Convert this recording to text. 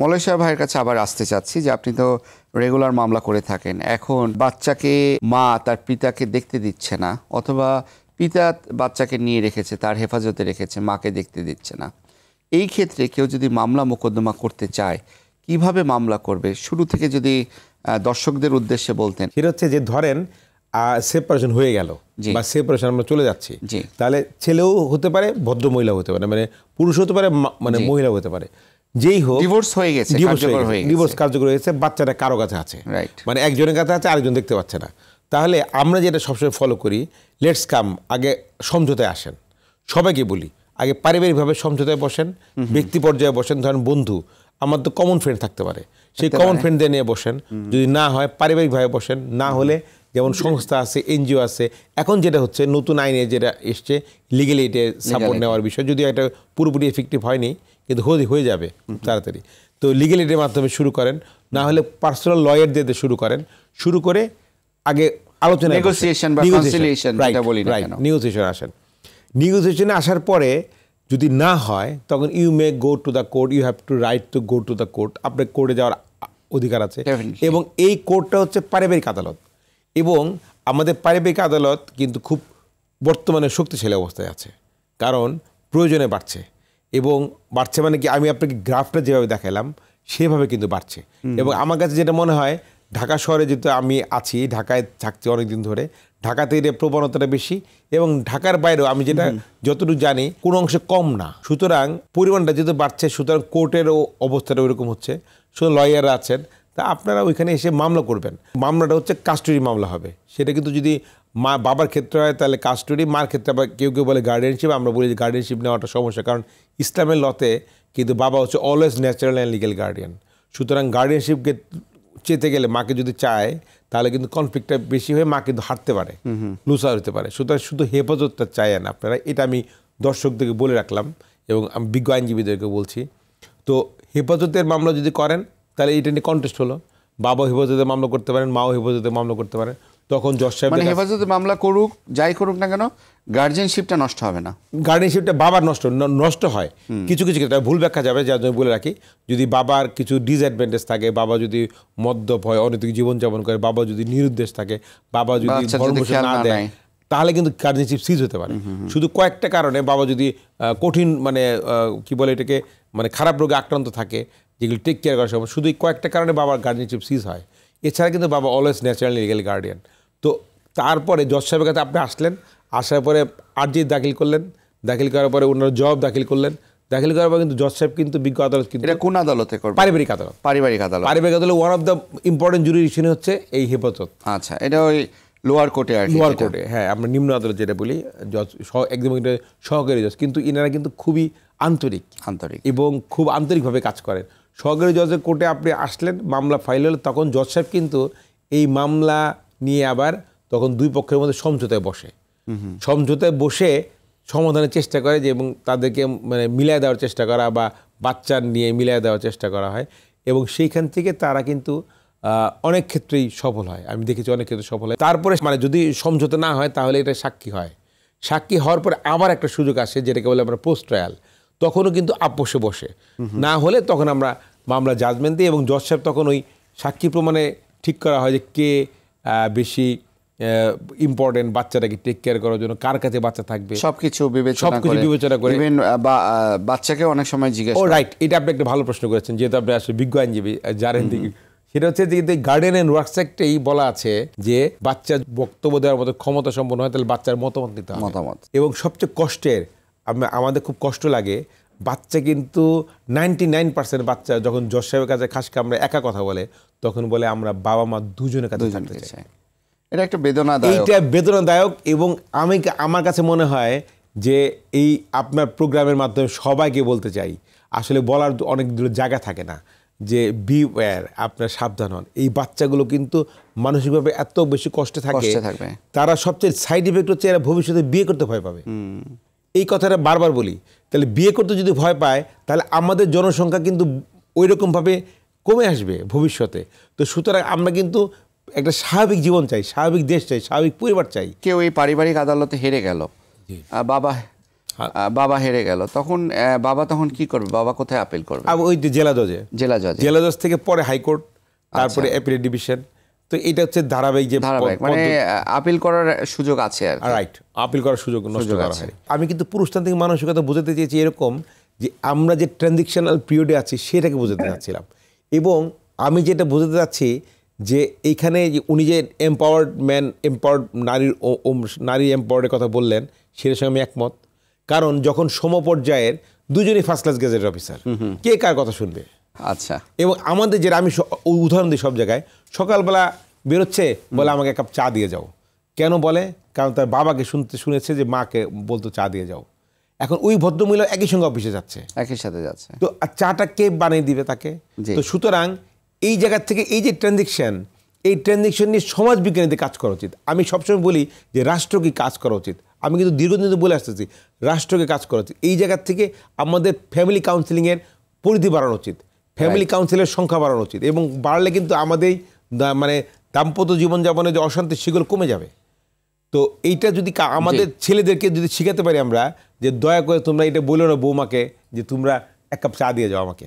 মলয় ভাইয়ের কাছে আবার আসতে চাচ্ছি যে আপনি তো রেগুলার মামলা করে থাকেন। এখন বাচ্চাকে মা তার পিতাকে দেখতে দিচ্ছে না, অথবা পিতা বাচ্চাকে নিয়ে রেখেছে, তার হেফাজতে রেখেছে, মাকে দেখতে দিচ্ছে না। এই ক্ষেত্রে কেউ যদি মামলা মোকদ্দমা করতে চায় কিভাবে মামলা করবে? শুরু থেকে যদি দর্শকদের উদ্দেশ্যে বলতেন। সেটা হচ্ছে যে ধরেন সেপারেশন হয়ে গেল বা সেপারেশন আমরা চলে যাচ্ছি, তাহলে ছেলেও হতে পারে, ভদ্র মহিলা হতে পারে, মানে পুরুষ হতে পারে, মানে মহিলা হতে পারে, যেই হোক ডিভোর্স হয়ে গেছে, ডিভোর্স কার্যকর হয়ে গেছে, বাচ্চাটা কারো কাছে আছে, মানে একজনের কাছে আছে, আরেকজন দেখতে পাচ্ছে না। তাহলে আমরা যেটা সবসময় ফলো করি, লেটস কাম, আগে সমঝোতায় আসেন। সবাইকে বলি আগে পারিবারিকভাবে সমঝোতায় বসেন, ব্যক্তি পর্যায়ে বসেন। ধরেন বন্ধু, আমার তো কমন ফ্রেন্ড থাকতে পারে, সেই কমন ফ্রেন্ডদের নিয়ে বসেন। যদি না হয় পারিবারিকভাবে বসেন, না হলে যেমন সংস্থা আছে, এনজিও আছে। এখন যেটা হচ্ছে নতুন আইনে যেটা এসছে, লিগ্যালি এটা সাপোর্ট নেওয়ার বিষয়, যদিও এটা পুরোপুরি এফেক্টিভ হয়নি, কিন্তু হয়ে যাবে তাড়াতাড়ি। তো লিগ্যালিটির মাধ্যমে শুরু করেন, না হলে পার্সোনাল লয়ার দিয়ে শুরু করেন। শুরু করে আগে আলোচনা, নেগোসিয়েশন বা কনসিলিয়েশন, যেটা বলি না কেন, নেগোসিয়েশন আসেন। নেগোসিয়েশনে আসার পরে যদি না হয়, তখন you may go to the court, you have to right to go to the court. আপনার কোর্টে যাওয়ার অধিকার আছে, এবং এই কোর্টটা হচ্ছে পারিবারিক আদালত। এবং আমাদের পারিবারিক আদালত কিন্তু খুব বর্তমানে শক্তিশালী অবস্থায় আছে, কারণ প্রয়োজনে বাড়ছে। এবং বাড়ছে মানে কি, আমি আপনাকে গ্রাফটা যেভাবে দেখালাম সেভাবে কিন্তু বাড়ছে। এবং আমার কাছে যেটা মনে হয়, ঢাকা শহরে যেহেতু আমি আছি, ঢাকায় থাকছি অনেকদিন ধরে, ঢাকাতে এর প্রবণতাটা বেশি, এবং ঢাকার বাইরেও আমি যেটা যতটুকু জানি কোনো অংশে কম না। সুতরাং পরিমাণটা যেহেতু বাড়ছে, সুতরাং কোর্টেরও অবস্থাটা ওইরকম হচ্ছে। শুধু লয়াররা আছেন, তা আপনারা ওইখানে এসে মামলা করবেন। মামলাটা হচ্ছে কাস্টডি মামলা হবে। সেটা কিন্তু যদি মা বাবার ক্ষেত্রে হয় তাহলে কাস্টডি, মার ক্ষেত্রে আবার কেউ কেউ বলে গার্ডিয়ানশিপ। আমরা বলি যে গার্ডিয়ানশিপ নেওয়াটা সমস্যা, কারণ ইসলামের লতে কিন্তু বাবা হচ্ছে always natural and legal guardian. সুতরাং গার্ডিয়ানশিপকে চেতে গেলে, মাকে যদি চায়, তাহলে কিন্তু কনফ্লিক্টটা বেশি হয়ে মা কিন্তু হারতে পারে, লুসার হতে পারে। সুতরাং শুধু হেফাজতটা চাইয়েন আপনারা, এটা আমি দর্শকদেরকে বলে রাখলাম, এবং আমি বিজ্ঞ আইনজীবীদেরকে বলছি। তো হেফাজতের মামলা যদি করেন, তাহলে এটা নিয়ে কন্টেস্ট হলো, বাবা হেফাজতে মামলা করতে পারেন, মাও হেফাজতে মামলা করতে পারেন। তখন জজ সাহেব মানে হেফাজতে মামলা করুক, যাই করুক না কেন, গার্জিয়ানশিপটা নষ্ট হবে না। গার্ডিয়ানশিপটা বাবার নষ্ট হয় কিছু কিছু ক্ষেত্রে, ভুল ব্যাখ্যা যাবে, যার জন্য বলে রাখি। যদি বাবার কিছু ডিসঅ্যাডভান্টেজ থাকে, বাবা যদি মদ্যপ হয়, অনৈতিক জীবনযাপন করে, বাবা যদি নিরুদ্দেশ থাকে, বাবা যদি ভরণ-পোষণ না দেয়, তাহলে কিন্তু গার্ডিয়ানশিপ সিজ হতে পারে। শুধু কয়েকটা কারণে, বাবা যদি কঠিন, মানে কি বলে এটাকে, মানে খারাপ রোগে আক্রান্ত থাকে, যেগুলো টেক কেয়ার করার সময়, শুধু কয়েকটা কারণে বাবার গার্ডিয়ানশিপ সিজ হয়। এছাড়া কিন্তু বাবা অলওয়েজ ন্যাচারাল লিগ্যাল গার্ডিয়ান। তো তারপরে জজ সাহেবের কাছে আপনি আসলেন, আসার পরে আর্জি দাখিল করলেন, দাখিল করার পরে ওনারা জবাব দাখিল করলেন, দাখিল করার পর কিন্তু জজ সাহেব কিন্তু বিজ্ঞ আদালত, কিন্তু এটা কোন আদালতে করবে? পারিবারিক আদালত। পারিবারিক আদালত one of the important jurisdiction হচ্ছে এই হেফাজত। আচ্ছা, এটা ওই লোয়ার কোর্টে, লোয়ার কোর্টে, হ্যাঁ, আমরা নিম্ন আদালত যেটা বলি, জজ একদম সহকারী জজ, কিন্তু ইনারা কিন্তু খুবই আন্তরিক এবং খুব আন্তরিকভাবে কাজ করেন। সহকারী জজের কোর্টে আপনি আসলেন, মামলা ফাইল হলে, তখন জজ সাহেব কিন্তু এই মামলা নিয়ে আবার তখন দুই পক্ষের মধ্যে সমঝোতায় বসে, সমঝোতায় বসে সমাধানের চেষ্টা করে, যে এবং তাদেরকে মানে মিলিয়ে দেওয়ার চেষ্টা করা, বা বাচ্চার নিয়ে মিলিয়ে দেওয়ার চেষ্টা করা হয়, এবং সেইখান থেকে তারা কিন্তু অনেক ক্ষেত্রেই সফল হয়। আমি দেখেছি অনেক ক্ষেত্রে সফল হয়। তারপরে মানে যদি সমঝোতা না হয়, তাহলে এটা সাক্ষী হয়। সাক্ষী হওয়ার পরে আবার একটা সুযোগ আসে, যেটাকে বলে আমরা পোস্ট ট্রায়াল। তখনও কিন্তু আপোষে বসে, না হলে তখন আমরা মামলা জাজমেন্ট দিই, এবং জজ সাহেব তখন ওই সাক্ষী প্রমাণে ঠিক করা হয় যে কে বেশি ইম্পর্টেন্ট বাচ্চাটাকে টেক কেয়ার করার জন্য, কার কাছে বাচ্চা থাকবে, সবকিছু বিবেচনা করে। বাচ্চাকে অনেক সময় জিজ্ঞেস, ও রাইট, এটা আপনি একটা ভালো প্রশ্ন করেছেন, যেহেতু আপনি আসলে বিজ্ঞ আইনজীবী জানেন দিকে। সেটা হচ্ছে যে গার্ডিয়ান অ্যান্ড ওয়ার্কস অ্যাক্টেই বলা আছে যে বাচ্চা বক্তব্য দেওয়ার মতো ক্ষমতা সম্পন্ন হয়, তাহলে বাচ্চার মতামত নিতে হবে। এবং সবচেয়ে কষ্টের, আমাদের খুব কষ্ট লাগে, বাচ্চা কিন্তু 99% বাচ্চা যখন জজ সাহেবের কাছে খাসকে আমরা একা কথা বলে, তখন বলে আমরা বাবা মা দুজনের কাছে থাকতে চাই। এটা একটা বেদনাদায়ক, এইটা বেদনাদায়ক। এবং আমার কাছে মনে হয় যে এই আপনার প্রোগ্রামের মাধ্যমে সবাইকে বলতে চাই, আসলে বলার অনেক দূর জায়গা থাকে না, যে বিওয়্যার, আপনার সাবধান হন। এই বাচ্চাগুলো কিন্তু মানসিকভাবে এত বেশি কষ্টে থাকে, তারা সবচেয়ে সাইড ইফেক্ট হচ্ছে এরা ভবিষ্যতে বিয়ে করতে ভয় পাবে। এই কথাটা বারবার বলি। তাহলে বিয়ে করতে যদি ভয় পায়, তাহলে আমাদের জনসংখ্যা কিন্তু ওই রকমভাবে কমে আসবে ভবিষ্যতে। তো সুতরাং আমরা কিন্তু একটা স্বাভাবিক জীবন চাই, স্বাভাবিক দেশ চাই, স্বাভাবিক পরিবার চাই। কেউ এই পারিবারিক আদালতে হেরে গেল, বাবা বাবা হেরে গেল, তখন বাবা তখন কি করবে? বাবা কোথায় আপিল করবে? ওই যে জেলা জজে, জেলা জজ থেকে পরে হাইকোর্ট, তারপরে অ্যাপিলেট ডিভিশন। তো এটা হচ্ছে ধারাবাহিক যে মানে আপিল করার সুযোগ আছে আর রাইট, আপিল করার সুযোগ নষ্ট করা হয়। আমি কিন্তু পুরুষতান্ত্রিক মানসিকতা বোঝাতে চেয়েছি এরকম যে আমরা যে ট্রানজিশনাল পিরিয়ডে আছি সেটাকে বোঝাতে চাচ্ছিলাম, এবং আমি যেটা বোঝাতে চাচ্ছি যে এইখানে উনি যে এম্পাওয়ার্ড ম্যান, এম্পাওয়ার্ড নারী এম্পাওয়ার্ডের কথা বললেন, সেটার সঙ্গে আমি একমত। কারণ যখন সমপর্যায়ের দুজনই ফার্স্ট ক্লাস গেজেট অফিসার, কে কার কথা শুনবে? আচ্ছা। এবং আমাদের যেটা আমি উদাহরণ দিই সব জায়গায়, সকালবেলা বেরোচ্ছে, বলে আমাকে এক কাপ চা দিয়ে যাও। কেন বলে? কারণ তার বাবাকে শুনেছে যে মাকে বলতো চা দিয়ে যাও। এখন ওই ভদ্রমহিলা একই সঙ্গে অফিসে যাচ্ছে, একই সাথে যাচ্ছে, তো চাটা কে বানিয়ে দিবে তাকে? তো সুতরাং এই জায়গা থেকে এই যে ট্রানজিকশন, এই ট্রানজিকশন নিয়ে সমাজ বিজ্ঞানীদের কাজ করা উচিত। আমি সবসময় বলি যে রাষ্ট্রকে কাজ করা উচিত, আমি কিন্তু দীর্ঘদিন ধরে বলে আসতেছি রাষ্ট্রকে কাজ করা উচিত। এই জায়গা থেকে আমাদের ফ্যামিলি কাউন্সিলিংয়ের পরিধি বাড়ানো উচিত, ফ্যামিলি কাউন্সিলের সংখ্যা বাড়ানো উচিত, এবং বাড়লে কিন্তু আমাদের মানে দাম্পত্য জীবনযাপনের যে অশান্তি সেগুলো কমে যাবে। তো এইটা যদি আমাদের ছেলেদেরকে যদি শিখাতে পারি আমরা, যে দয়া করে তোমরা এটা বলো না বৌমাকে যে তোমরা এক কাপ চা দিয়ে যাও আমাকে,